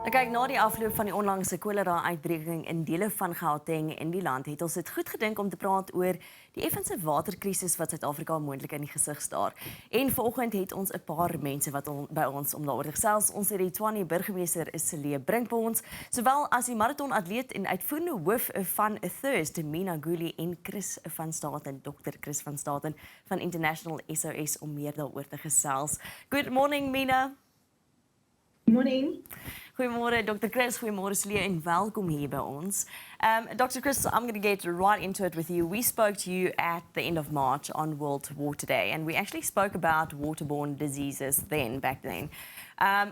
Kyk, na die afloop van die onlangse cholera-uitbreking in dele van Gauteng in die land, het ons dit goed gedink om te praat oor die effense waterkrisis wat Suid-Afrika moontlik in die gesig staar. En vanoggend het ons 'n paar mense wat by ons om daaroor te gesels. Ons het die Thswane-burgemeester Cilliers Brink by ons, sowel as die maraton-atleet en uitvoerende hoof van Thirst Mina Guli en Dr. Chris van Straten van International SOS om meer daaroor te gesels. Good morning, Mina. Morning. Goedemorgen, Dr. Chris. Goedemorgen, Cilliers, en welkom hier bij ons. Dr. Chris, I'm going to get right into it with you. We spoke to you at the end of March on World Water Day, and we actually spoke about waterborne diseases back then.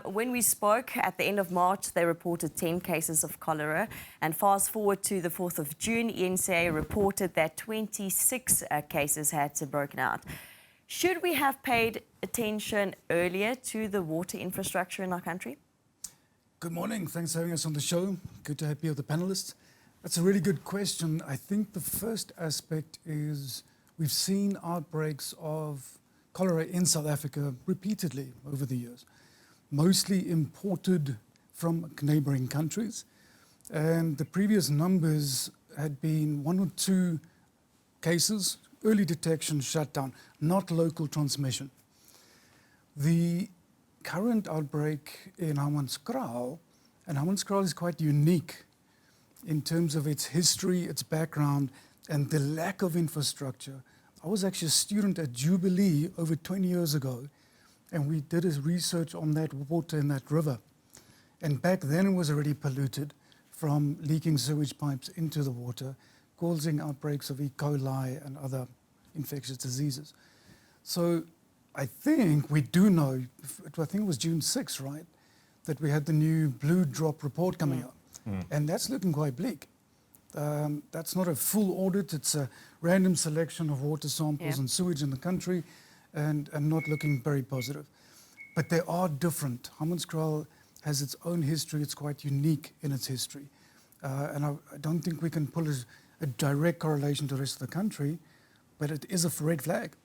When we spoke at the end of March, they reported 10 cases of cholera, and fast forward to the 4th of June, ENCA reported that 26 cases had broken out. Should we have paid attention earlier to the water infrastructure in our country? Good morning. Thanks for having us on the show. Good to have you, the panelists. That's a really good question. I think the first aspect is we've seen outbreaks of cholera in South Africa repeatedly over the years, mostly imported from neighboring countries. And the previous numbers had been 1 or 2 cases, early detection, shutdown, not local transmission. The current outbreak in Hammanskraal, and Hammanskraal is quite unique in terms of its history, its background, and the lack of infrastructure. I was actually a student at Jubilee over 20 years ago, and we did a research on that water in that river. And back then it was already polluted from leaking sewage pipes into the water, causing outbreaks of E. coli and other infectious diseases. So I think we do know, I think it was June 6th, right, that we had the new blue drop report coming up. And that's looking quite bleak. That's not a full audit, it's a random selection of water samples and sewage in the country and not looking very positive. But they are different. Hammanskraal has its own history, it's quite unique in its history. And I don't think we can pull a direct correlation to the rest of the country, but it is a red flag.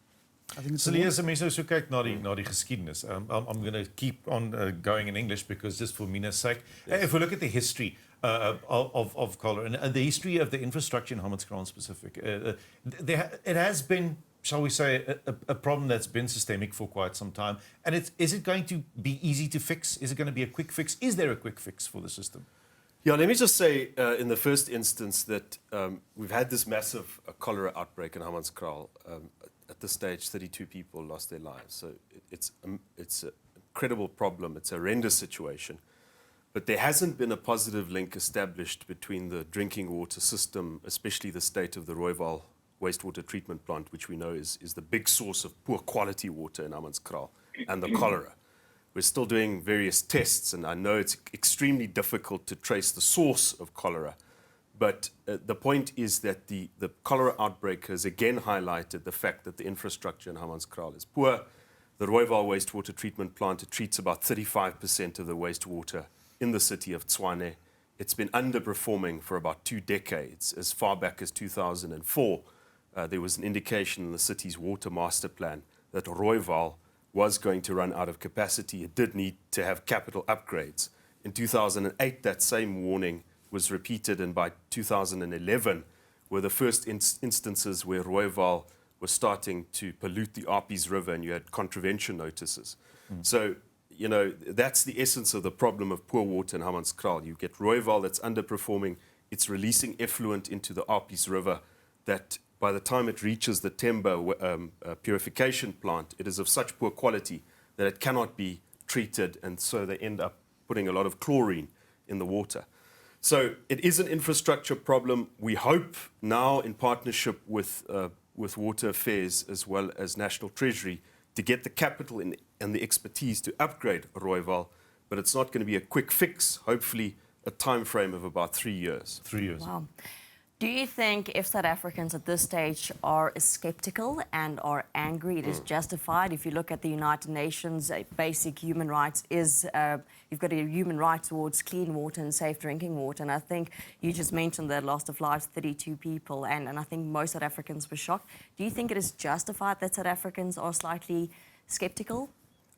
Cilliers, as mense so kyk na die geskiedenis. I'm going to keep on going in English because just for Mina's sake. Yes. If we look at the history of cholera and the history of the infrastructure in Hammanskraal specific, it has been, shall we say, a problem that's been systemic for quite some time. And is it going to be easy to fix? Is it going to be a quick fix? Is there a quick fix for the system? Yeah, let me just say in the first instance that we've had this massive cholera outbreak in Hammanskraal. At this stage, 32 people lost their lives. So it's an incredible problem. It's a horrendous situation. But there hasn't been a positive link established between the drinking water system, especially the state of the Rooiwal wastewater treatment plant, which we know is the big source of poor quality water in Hammanskraal, and the cholera. We're still doing various tests, and I know it's extremely difficult to trace the source of cholera. But the point is that the cholera outbreak has again highlighted the fact that the infrastructure in Hammanskraal is poor. The Rooiwal wastewater treatment plant, it treats about 35% of the wastewater in the city of Tshwane. It's been underperforming for about 2 decades. As far back as 2004, there was an indication in the city's water master plan that Rooiwal was going to run out of capacity. It did need to have capital upgrades. In 2008, that same warning was repeated, and by 2011 were the first instances where Rooiwal was starting to pollute the Apies River, and you had contravention notices. So, you know, that's the essence of the problem of poor water in Hammanskraal. You get Rooiwal that's underperforming, it's releasing effluent into the Apies River that by the time it reaches the Temba purification plant, it is of such poor quality that it cannot be treated, and so they end up putting a lot of chlorine in the water. So it is an infrastructure problem. We hope now, in partnership with Water Affairs as well as National Treasury, to get the capital and the expertise to upgrade Rooiwal, but it's not going to be a quick fix. Hopefully, a time frame of about 3 years. 3 years. Wow. Do you think if South Africans at this stage are skeptical and are angry, it is justified? If you look at the United Nations, basic human rights is, you've got a human right towards clean water and safe drinking water. And I think you just mentioned the loss of lives, 32 people, and I think most South Africans were shocked. Do you think it is justified that South Africans are slightly skeptical?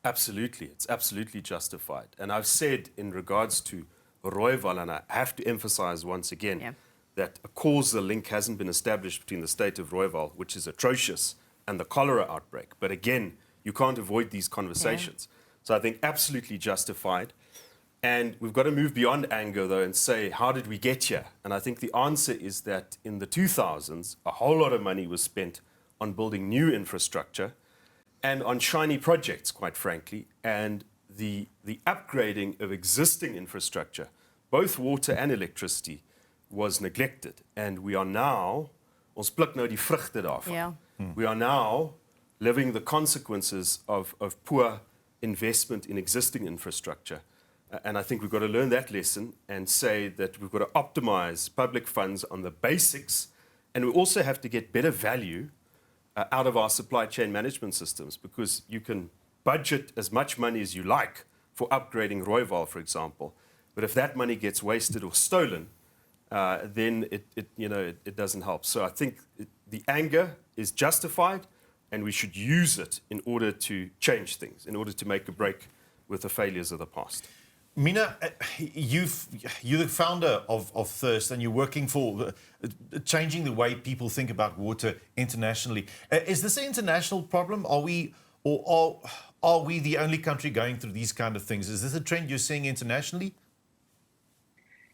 Absolutely, it's absolutely justified. And I've said in regards to rooiwal, and I have to emphasize once again that a causal link hasn't been established between the state of rooiwal, which is atrocious, and the cholera outbreak. But again, you can't avoid these conversations. So I think absolutely justified. And we've got to move beyond anger, though, and say, how did we get here? And I think the answer is that in the 2000s, a whole lot of money was spent on building new infrastructure and on shiny projects, quite frankly, and the upgrading of existing infrastructure, both water and electricity, was neglected. And we are now, ons pluk nou die vrugte daarvan. We are now living the consequences of poor investment in existing infrastructure. And I think we've got to learn that lesson and say that we've got to optimize public funds on the basics, and we also have to get better value out of our supply chain management systems, because you can budget as much money as you like for upgrading rooiwal, for example, but if that money gets wasted or stolen, then it doesn't help. So I think the anger is justified, and we should use it in order to change things, in order to make a break with the failures of the past. Mina, you're the founder of Thirst, and you're working for changing the way people think about water internationally. Is this an international problem? Are we the only country going through these kind of things? Is this a trend you're seeing internationally?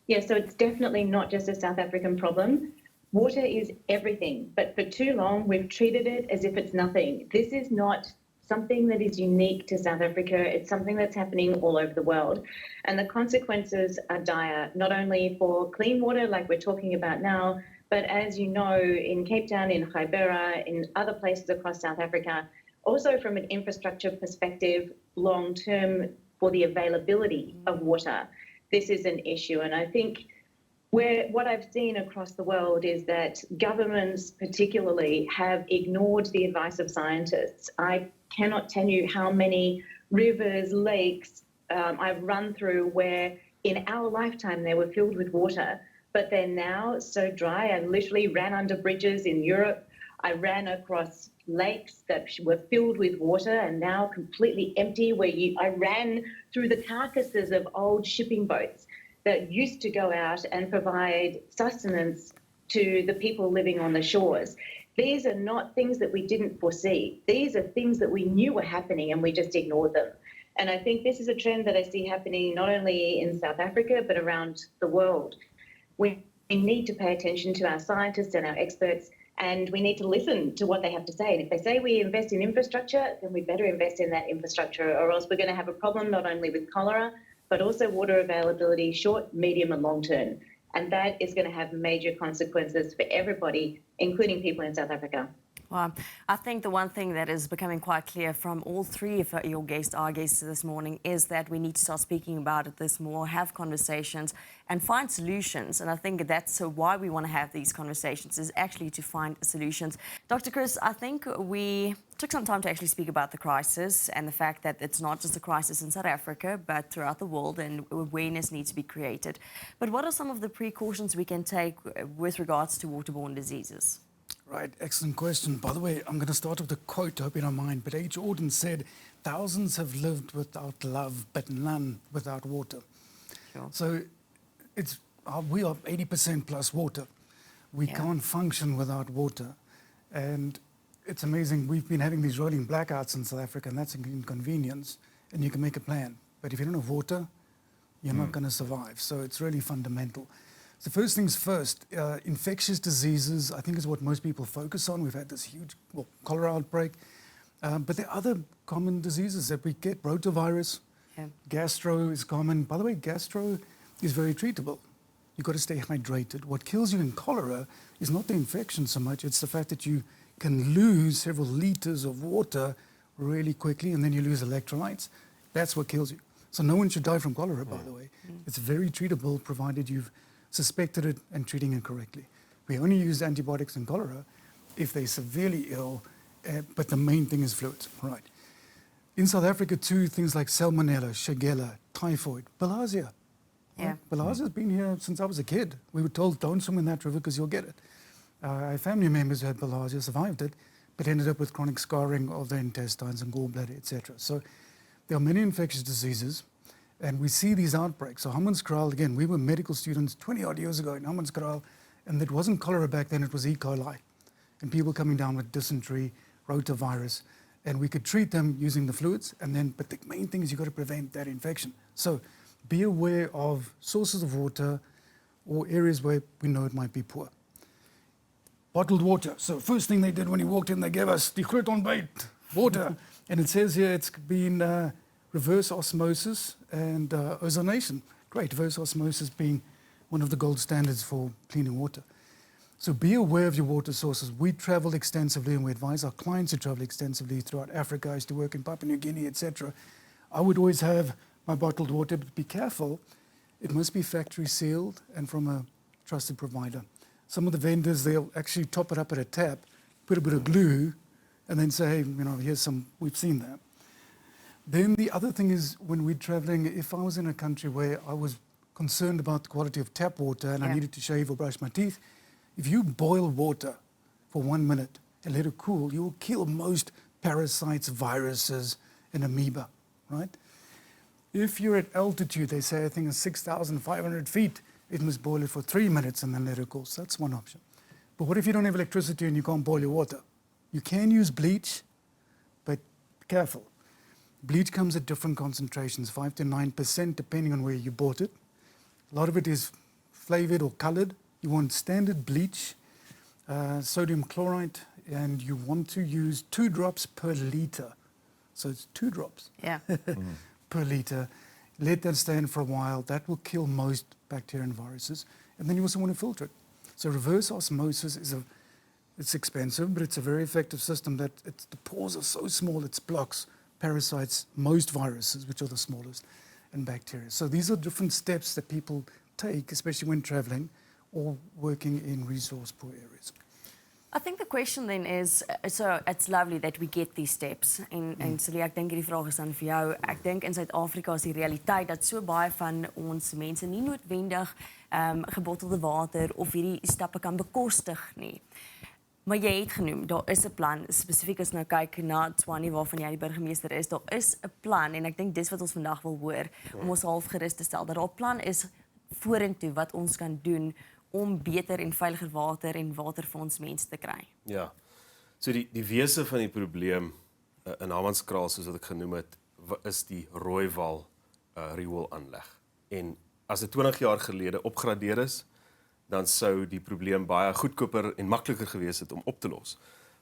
Yeah, so it's definitely not just a South African problem. Water is everything, but for too long we've treated it as if it's nothing. This is not something that is unique to South Africa. It's something that's happening all over the world. And the consequences are dire, not only for clean water like we're talking about now, but as you know, in Cape Town, in Gauteng, in other places across South Africa, also from an infrastructure perspective, long-term for the availability of water, this is an issue. And I think what I've seen across the world is that governments particularly have ignored the advice of scientists. I cannot tell you how many rivers, lakes I've run through where in our lifetime they were filled with water, but they're now so dry. I literally ran under bridges in Europe. I ran across lakes that were filled with water and now completely empty, I ran through the carcasses of old shipping boats that used to go out and provide sustenance to the people living on the shores. These are not things that we didn't foresee. These are things that we knew were happening and we just ignored them. And I think this is a trend that I see happening not only in South Africa, but around the world. We need to pay attention to our scientists and our experts, and we need to listen to what they have to say. And if they say we invest in infrastructure, then we better invest in that infrastructure, or else we're going to have a problem not only with cholera, but also water availability, short, medium, and long term. And that is going to have major consequences for everybody, including people in South Africa. Well, I think the one thing that is becoming quite clear from all three of our guests this morning, is that we need to start speaking about it this more, have conversations and find solutions. And I think that's why we want to have these conversations, is actually to find solutions. Dr. Chris, I think we took some time to actually speak about the crisis and the fact that it's not just a crisis in South Africa, but throughout the world, and awareness needs to be created. But what are some of the precautions we can take with regards to waterborne diseases? Right, excellent question. By the way, I'm going to start with a quote, I hope you don't mind, but H. Auden said, "Thousands have lived without love, but none without water." Sure. So we are 80% plus water. We can't function without water. And it's amazing, we've been having these rolling blackouts in South Africa, and that's an inconvenience, and you can make a plan. But if you don't have water, you're not going to survive. So it's really fundamental. So first things first, infectious diseases, I think, is what most people focus on. We've had this huge cholera outbreak, but there are other common diseases that we get. Rotavirus, gastro is common. By the way, gastro is very treatable. You've got to stay hydrated. What kills you in cholera is not the infection so much, it's the fact that you can lose several liters of water really quickly, and then you lose electrolytes. That's what kills you. So no one should die from cholera, by the way. It's very treatable, provided you've suspected it and treating it correctly. We only use antibiotics in cholera if they're severely ill, but the main thing is fluids. Right. In South Africa too, things like salmonella, shigella, typhoid, bilharzia. Yeah. Right? Bilharzia has been here since I was a kid. We were told, don't swim in that river because you'll get it. I have family members who had bilharzia, survived it, but ended up with chronic scarring of their intestines and gallbladder, etc. So there are many infectious diseases. And we see these outbreaks. So Hammanskraal, again, we were medical students 20 odd years ago in Hammanskraal, and it wasn't cholera back then, it was E. coli. And people coming down with dysentery, rotavirus, and we could treat them using the fluids, but the main thing is you've got to prevent that infection. So be aware of sources of water or areas where we know it might be poor. Bottled water. So first thing they did when he walked in, they gave us Die GROOT Ontbyt water. And it says here it's been reverse osmosis and ozonation. Great, reverse osmosis being one of the gold standards for cleaning water. So be aware of your water sources. We travel extensively and we advise our clients to travel extensively throughout Africa. I used to work in Papua New Guinea, etc. I would always have my bottled water, but be careful. It must be factory sealed and from a trusted provider. Some of the vendors, they'll actually top it up at a tap, put a bit of glue, and then say, here's some, we've seen that. Then the other thing is when we're traveling, if I was in a country where I was concerned about the quality of tap water and I needed to shave or brush my teeth, if you boil water for 1 minute and let it cool, you will kill most parasites, viruses, and amoeba, right? If you're at altitude, they say, I think it's 6,500 feet, it must boil it for 3 minutes and then let it cool. So that's one option. But what if you don't have electricity and you can't boil your water? You can use bleach, but be careful. Bleach comes at different concentrations, 5 to 9%, depending on where you bought it. A lot of it is flavored or colored. You want standard bleach, sodium chloride, and you want to use 2 drops per liter. So it's 2 drops per liter. Let that stand for a while. That will kill most bacteria and viruses. And then you also want to filter it. So reverse osmosis it's expensive, but it's a very effective system that the pores are so small it blocks parasites, most viruses, which are the smallest, and bacteria. So these are different steps that people take, especially when traveling or working in resource-poor areas. I think the question then is, so it's lovely that we get these steps. En Cilliers, ek dink hierdie vraag is dan vir jou. Ek dink in Suid-Afrika is die realiteit dat so baie van ons mense nie noodwendig gebottelde water of hierdie stappe kan bekostig nie. Maar jy het genoem, daar is 'n plan, spesifiek as nou kyk na Thswane waarvan jy die burgemeester is, daar is 'n plan en ek dink dis wat ons vandag wil hoor om ons half gerus te stel dat daar 'n plan is vorentoe wat ons kan doen om beter en veiliger water en water vir ons mense te kry. Ja. So die wese van die probleem in Hammanskraal soos wat ek genoem het, is die Rooiwal rioolaanleg. En as dit 20 jaar gelede opgradeer is, dan sou die probleem baie goedkoper en makliker gewees het om op te los.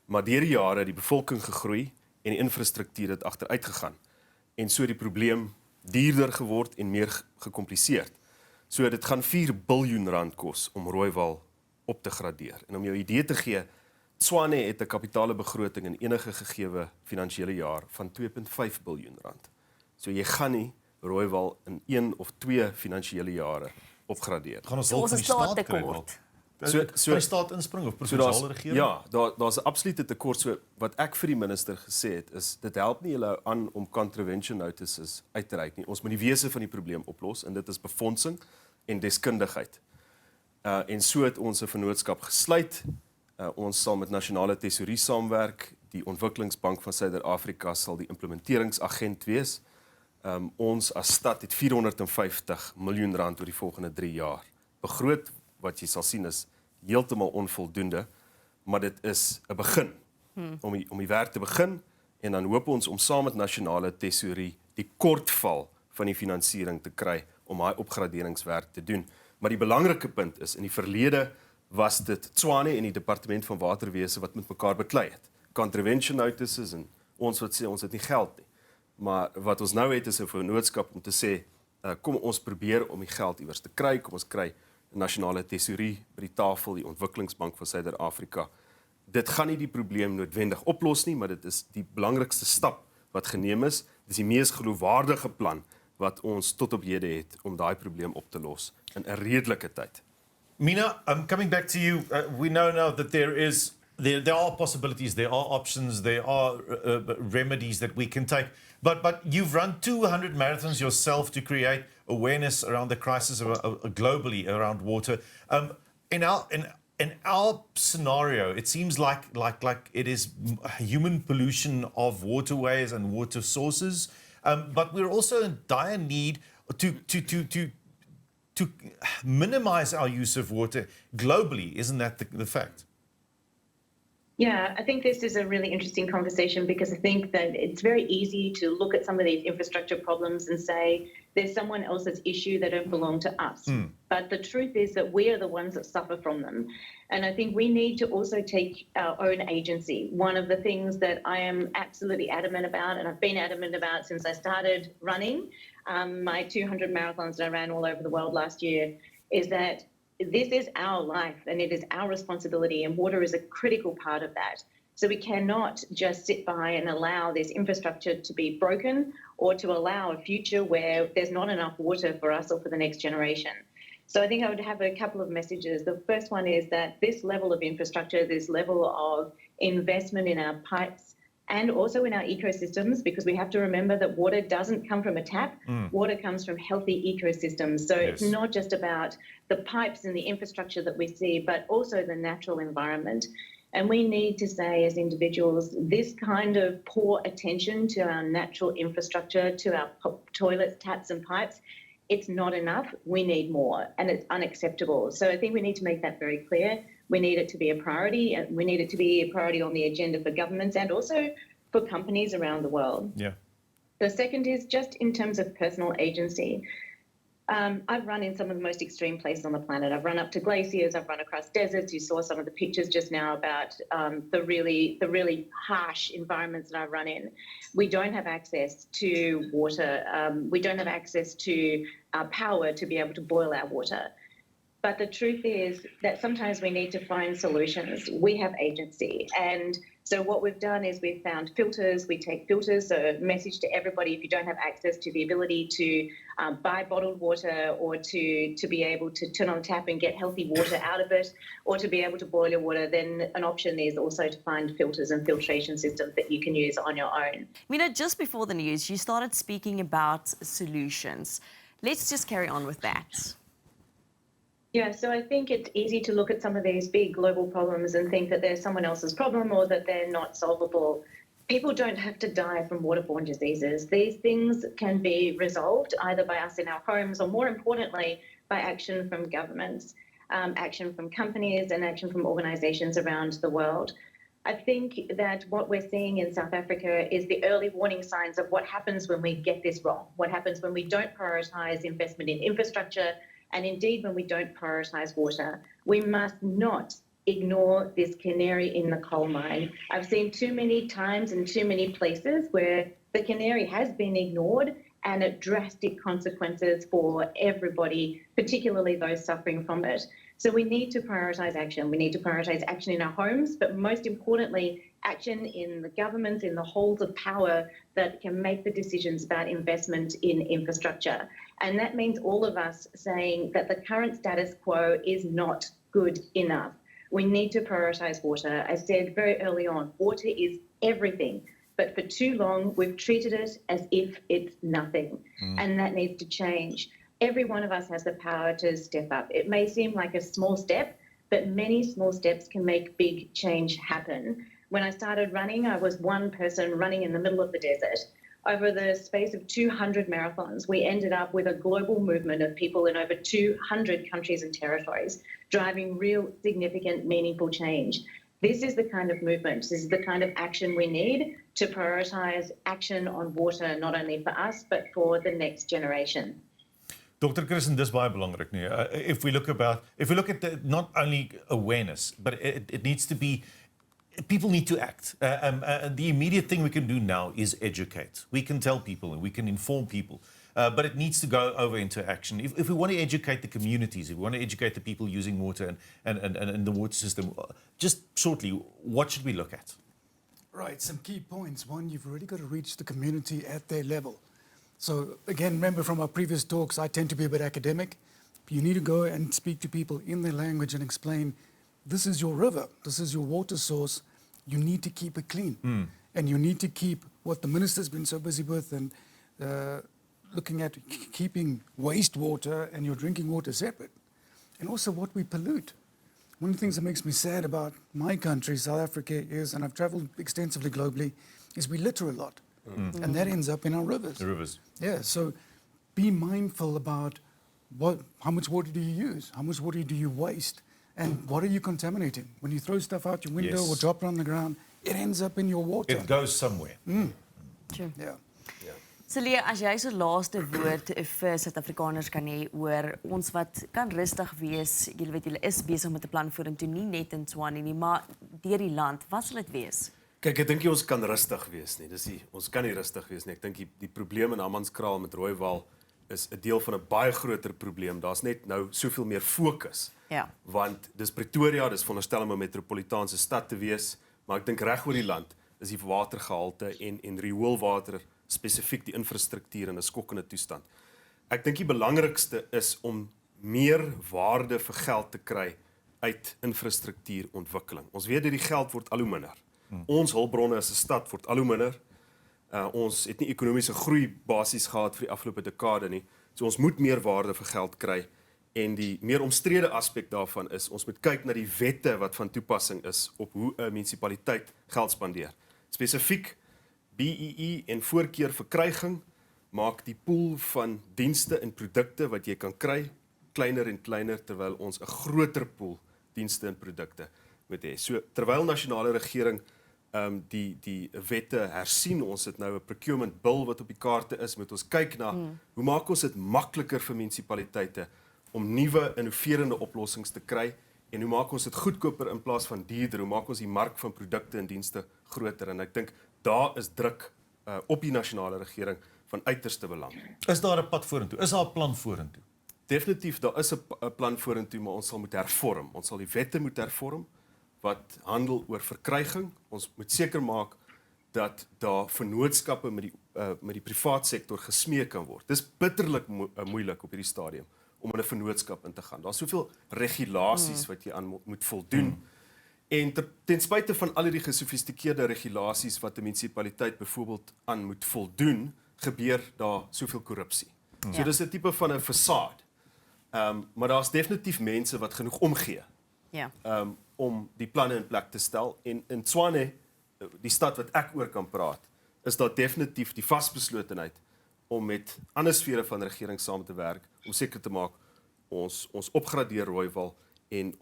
Maar deur die jare het die bevolking gegroei en die infrastruktuur het agteruit gegaan. En so die probleem duurder geword en meer gekompliseerd. So dit gaan 4 biljoen rand kos om Rooiwal op te gradeer. En om jou idee te gee, Thswane het 'n kapitale begroting in enige gegewe finansiële jaar van 2.5 biljoen rand. So jy gaan nie Rooiwal in 1 of 2 finansiële jare opgradeer. Gaan ons hulp van die staat kry? So die staat inspring of provinsiale regering? Ja, daar's 'n absolute tekort. So wat ek vir die minister gesê het is dit help nie julle aan om contravention notices uit te reik nie. Ons moet die wese van die probleem oplos en dit is befondsing en deskundigheid. En so het ons 'n vennootskap gesluit. Ons sal met nasionale tesourie saamwerk. Die Ontwikkelingsbank van Suid-Afrika sal die implementeringsagent wees. Ons as stad het 450 miljoen rand oor die volgende 3 jaar begroot. Wat jy sal sien is heeltemal onvoldoende, maar dit is 'n begin om die werk te begin en dan hoop ons om saam met nasionale tesourie die kortval van die finansiering te kry om daai opgraderingswerk te doen. Maar die belangrike punt is in die verlede was dit Thswane en die departement van waterwese wat met mekaar beklei het. Contravention notices en ons wat sê ons het nie geld nie. Maar wat ons nou het is 'n vennootskap om te sê kom ons probeer om die geld iewers te kry, kom ons kry nasionale tesourie by die tafel, die Ontwikkelingsbank van Suid-Afrika. Dit gaan nie die probleem noodwendig oplos nie, maar dit is die belangrikste stap wat geneem is. Dit is die mees geloofwaardige plan wat ons tot op hede het om daai probleem op te los in 'n redelike tyd. Mina, coming back to you, we know now that there are possibilities, there are options, there are remedies that we can take. But you've run 200 marathons yourself to create awareness around the crisis globally around water. In our scenario, it seems like it is human pollution of waterways and water sources. But we're also in dire need to minimize our use of water globally. Isn't that the fact? Yeah, I think this is a really interesting conversation because I think that it's very easy to look at some of these infrastructure problems and say there's someone else's issue that don't belong to us. But the truth is that we are the ones that suffer from them. And I think we need to also take our own agency. One of the things that I am absolutely adamant about, and I've been adamant about since I started running my 200 marathons that I ran all over the world last year, is that this is our life and it is our responsibility, and water is a critical part of that. So we cannot just sit by and allow this infrastructure to be broken or to allow a future where there's not enough water for us or for the next generation. So I think I would have a couple of messages. The first one is that this level of infrastructure, this level of investment in our pipes and also in our ecosystems, because we have to remember that water doesn't come from a tap, water comes from healthy ecosystems. So It's not just about the pipes and the infrastructure that we see, but also the natural environment. And we need to say as individuals, this kind of poor attention to our natural infrastructure, to our toilets, taps and pipes, it's not enough. We need more, and it's unacceptable. So I think we need to make that very clear. We need it to be a priority, and we need it to be a priority on the agenda for governments and also for companies around the world. Yeah. The second is just in terms of personal agency. I've run in some of the most extreme places on the planet. I've run up to glaciers, I've run across deserts. You saw some of the pictures just now about the really harsh environments that I run in. We don't have access to water. We don't have access to power to be able to boil our water. But the truth is that sometimes we need to find solutions. We have agency. And so what we've done is we've found filters. We take filters, so a message to everybody: if you don't have access to the ability to buy bottled water, or to be able to turn on the tap and get healthy water out of it, or to be able to boil your water, then an option is also to find filters and filtration systems that you can use on your own. Mina, just before the news, you started speaking about solutions. Let's just carry on with that. Yeah, so I think it's easy to look at some of these big global problems and think that they're someone else's problem or that they're not solvable. People don't have to die from waterborne diseases. These things can be resolved either by us in our homes or, more importantly, by action from governments, action from companies and action from organisations around the world. I think that what we're seeing in South Africa is the early warning signs of what happens when we get this wrong, what happens when we don't prioritise investment in infrastructure, and indeed when we don't prioritise water. We must not ignore this canary in the coal mine. I've seen too many times and too many places where the canary has been ignored and at drastic consequences for everybody, particularly those suffering from it. So we need to prioritise action. We need to prioritise action in our homes, but most importantly, action in the governments, in the halls of power that can make the decisions about investment in infrastructure. And that means all of us saying that the current status quo is not good enough. We need to prioritise water. I said very early on, water is everything. But for too long, we've treated it as if it's nothing. And that needs to change. Every one of us has the power to step up. It may seem like a small step, but many small steps can make big change happen. When I started running, I was one person running in the middle of the desert. Over the space of 200 marathons, we ended up with a global movement of people in over 200 countries and territories, driving real, significant, meaningful change. This is the kind of movement, this is the kind of action we need to prioritise action on water, not only for us, but for the next generation. Dr. Chris, and dis baie belangrik nie. If we look at the, not only awareness, but it needs to be, people need to act. The immediate thing we can do now is educate. We can tell people and we can inform people, but it needs to go over into action. If we want to educate the communities, if we want to educate the people using water and the water system, just shortly, what should we look at? Right, some key points. One, you've already got to reach the community at their level. So again, remember from our previous talks, I tend to be a bit academic. You need to go and speak to people in their language and explain, this is your river, this is your water source, you need to keep it clean. And you need to keep what the minister's been so busy with and looking at keeping wastewater and your drinking water separate. And also what we pollute. One of the things that makes me sad about my country, South Africa, is, and I've traveled extensively globally, is we litter a lot. And that ends up in our rivers. The rivers. Yeah, so be mindful about how much water do you use? How much water do you waste? And what are you contaminating? When you throw stuff out your window Yes. or drop it on the ground, it ends up in your water. It goes somewhere. True. Yeah. Cilliers, as jy so laaste woord vir Suid-Afrikaners kan hê oor ons wat kan rustig wees, julle weet julle is besig met 'n plan vorentoe, nie net in Thswane nie, maar deur die land, wat sal dit wees? Kyk, ek dink nie ons kan rustig wees nie. Ons kan nie rustig wees nie. Ek dink die probleem in Hammanskraal met rooiwal is 'n deel van 'n baie groter probleem. Daar's net nou soveel meer fokus. Ja. Want dis Pretoria, dis veronderstel om 'n metropolitaanse stad te wees, maar ek dink reg oor die land is die watergehalte en rioolwater spesifiek die infrastruktuur in 'n skokkende toestand. Ek dink die belangrikste is om meer waarde vir geld te kry uit infrastruktuurontwikkeling. Ons weet dat die geld word al hoe minder. Ons hulpbronne as 'n stad word al hoe minder. Ons het nie ekonomiese groei basies gehad vir die afgelope dekade nie. So ons moet meer waarde vir geld kry. En die meer omstrede aspek daarvan is, ons moet kyk na die wette wat van toepassing is op hoe 'n munisipaliteit geld spandeer. Spesifiek BEE en voorkeur verkryging maak die pool van dienste en produkte wat jy kan kry kleiner en kleiner terwyl ons 'n groter pool dienste en produkte moet hê. So terwyl nasionale regering die wette hersien, ons het nou 'n procurement bill wat op die kaarte is, moet ons kyk na hoe maak ons dit makliker vir munisipaliteite om nuwe innoverende oplossings te kry en hoe maak ons dit goedkoper in plaas van duurder, hoe maak ons die mark van produkte en dienste groter, en ek dink daar is druk op die nasionale regering van uiterste belang. Is daar 'n pad vorentoe? Is daar 'n plan vorentoe? Definitief, daar is 'n plan vorentoe, maar ons sal moet hervorm. Ons sal die wette moet hervorm wat handel oor verkryging. Ons moet seker maak dat daar vennootskappe met die privaat sektor gesmee kan word. Dis bitterlik moeilik op hierdie stadium om in 'n vennootskap in te gaan. Daar's soveel regulasies wat jy aan moet voldoen. En ten spyte van al die gesofistikeerde regulasies wat 'n munisipaliteit byvoorbeeld aan moet voldoen, gebeur daar soveel korrupsie. So dis 'n tipe van 'n fasaad. Maar daar's definitief mense wat genoeg omgee. Ja. Om die planne in plek te stel. En in Thswane, die stad wat ek oor kan praat, is daar definitief die vasbeslotenheid om met ander sfere van regering saam te werk, om seker te maak ons opgradeer rooiwal en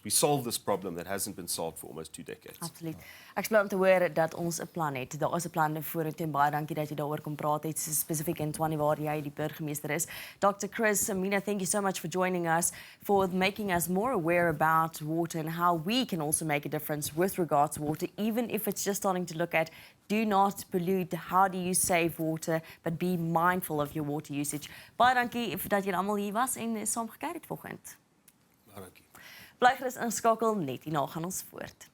we solve this problem that hasn't been solved for almost 2 decades. Absoluut. Ek is bly om te hoor dat ons 'n plan het. Daar is 'n plan vorentoe en baie dankie dat jy daaroor kom praat het, spesifiek in Thswane waar jy die burgemeester is. Dr. Cilliers, Mina, thank you so much for joining us, for making us more aware about water and how we can also make a difference with regards to water, even if it's just starting to look at do not pollute, how do you save water, but be mindful of your water usage. Baie dankie dat julle almal hier was en saam gekyk het vanoggend. Dankie. Bly gerus ingeskakel, net hierna gaan ons voort.